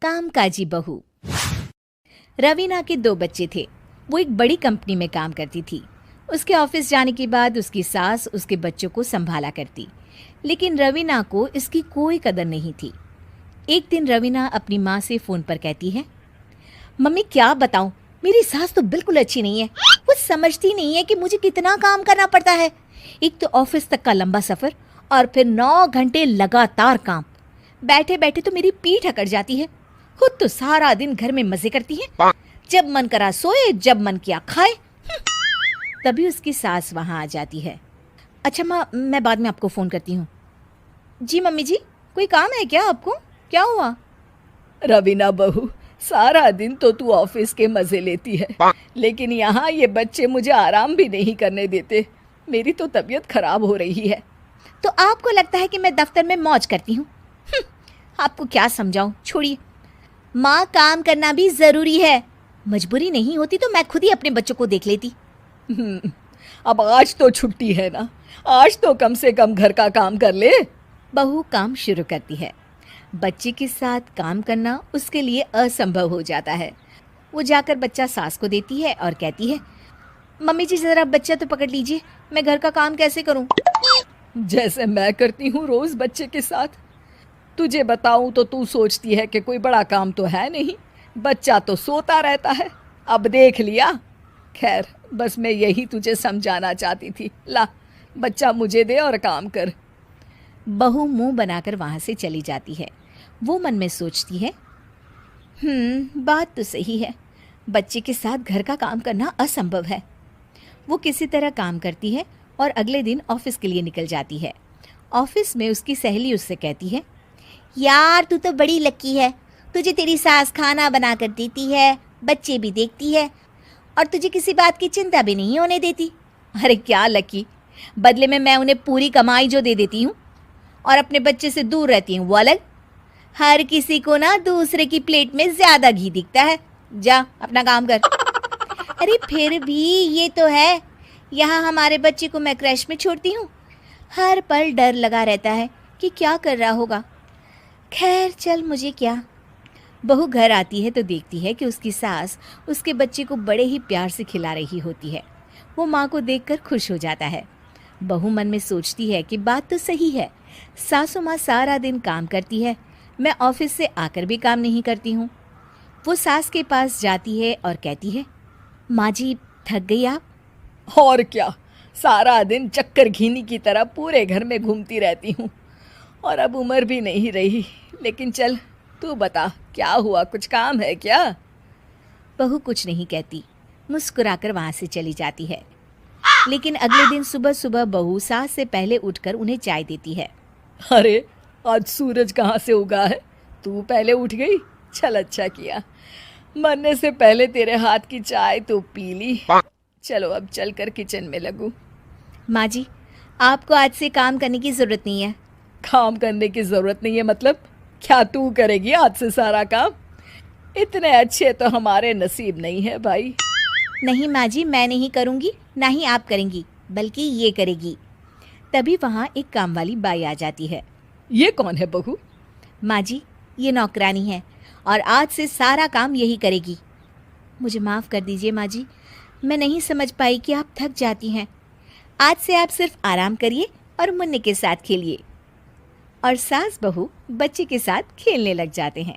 कामकाजी बहू। रवीना के 2 बच्चे थे। वो एक बड़ी कंपनी में काम करती थी। उसके ऑफिस जाने के बाद उसकी सास उसके बच्चों को संभाला करती, लेकिन रवीना को इसकी कोई कदर नहीं थी। एक दिन रवीना अपनी माँ से फ़ोन पर कहती है, मम्मी क्या बताऊं, मेरी सास तो बिल्कुल अच्छी नहीं है। वो समझती नहीं है कि मुझे कितना काम करना पड़ता है। एक तो ऑफिस तक का लंबा सफ़र और फिर 9 घंटे लगातार काम। बैठे बैठे तो मेरी पीठ अकड़ जाती है। खुद तो सारा दिन घर में मजे करती है, जब मन करा सोए, जब मन किया खाए। तभी उसकी सास वहाँ आ जाती है। अच्छा माँ, मैं बाद में आपको फ़ोन करती हूँ। जी मम्मी जी, कोई काम है क्या आपको? क्या हुआ? रवीना बहू, सारा दिन तो तू ऑफिस के मजे लेती है, लेकिन यहाँ ये बच्चे मुझे आराम भी नहीं करने देते। मेरी तो तबीयत खराब हो रही है। तो आपको लगता है कि मैं दफ्तर में मौज करती हूँ? आपको क्या समझाऊं, छोड़िए। माँ, काम करना भी ज़रूरी है। मजबूरी नहीं होती तो मैं खुद ही अपने बच्चों को देख लेती। अब आज तो छुट्टी है ना, आज तो कम से कम घर का काम कर ले। बहू काम शुरू करती है। बच्चे के साथ काम करना उसके लिए असंभव हो जाता है। वो जाकर बच्चा सास को देती है और कहती है, मम्मी जी ज़रा बच्चा तो पकड़ लीजिए, मैं घर का काम कैसे करूं? जैसे मैं करती हूँ रोज बच्चे के साथ। तुझे बताऊं तो तू सोचती है कि कोई बड़ा काम तो है नहीं, बच्चा तो सोता रहता है। अब देख लिया। खैर, बस मैं यही तुझे समझाना चाहती थी। ला, बच्चा मुझे दे और काम कर। बहू मुंह बनाकर वहाँ से चली जाती है। वो मन में सोचती है, बात तो सही है, बच्चे के साथ घर का काम करना असंभव है। वो किसी तरह काम करती है और अगले दिन ऑफिस के लिए निकल जाती है। ऑफिस में उसकी सहेली उससे कहती है, यार तू तो बड़ी लकी है, तुझे तेरी सास खाना बना कर देती है, बच्चे भी देखती है और तुझे किसी बात की चिंता भी नहीं होने देती। अरे क्या लकी, बदले में मैं उन्हें पूरी कमाई जो दे देती हूँ और अपने बच्चे से दूर रहती हूँ वो अलग। हर किसी को ना दूसरे की प्लेट में ज़्यादा घी दिखता है। जा अपना काम कर। अरे फिर भी ये तो है, यहाँ हमारे बच्चे को मैं क्रैश में छोड़ती हूँ, हर पल डर लगा रहता है कि क्या कर रहा होगा। खैर चल, मुझे क्या। बहू घर आती है तो देखती है कि उसकी सास उसके बच्चे को बड़े ही प्यार से खिला रही होती है। वो माँ को देखकर खुश हो जाता है। बहू मन में सोचती है कि बात तो सही है, सासू माँ सारा दिन काम करती है, मैं ऑफिस से आकर भी काम नहीं करती हूँ। वो सास के पास जाती है और कहती है, माँ जी थक गई आप? और क्या, सारा दिन चक्कर घीनी की तरह पूरे घर में घूमती रहती हूँ और अब उम्र भी नहीं रही। लेकिन चल तू बता, क्या हुआ, कुछ काम है क्या? बहू कुछ नहीं कहती, मुस्कुराकर वहाँ से चली जाती है। लेकिन अगले दिन सुबह सुबह बहू सास से पहले उठकर उन्हें चाय देती है। अरे आज सूरज कहाँ से उगा है, तू पहले उठ गई। चल अच्छा किया, मरने से पहले तेरे हाथ की चाय तो पी ली। चलो अब चलकर किचन में लगूं। माँ जी, आपको आज से काम करने की ज़रूरत नहीं है। काम करने की ज़रूरत नहीं है मतलब? क्या तू करेगी आज से सारा काम? इतने अच्छे तो हमारे नसीब नहीं है भाई। नहीं माँ जी, मैं नहीं करूँगी, ना ही आप करेंगी, बल्कि ये करेगी। तभी वहाँ एक काम वाली बाई आ जाती है। ये कौन है बहू? माँ जी, ये नौकरानी है और आज से सारा काम यही करेगी। मुझे माफ़ कर दीजिए माँ जी, मैं नहीं समझ पाई कि आप थक जाती हैं। आज से आप सिर्फ आराम करिए और मुन्ने के साथ खेलिए। और सास बहू बच्चे के साथ खेलने लग जाते हैं।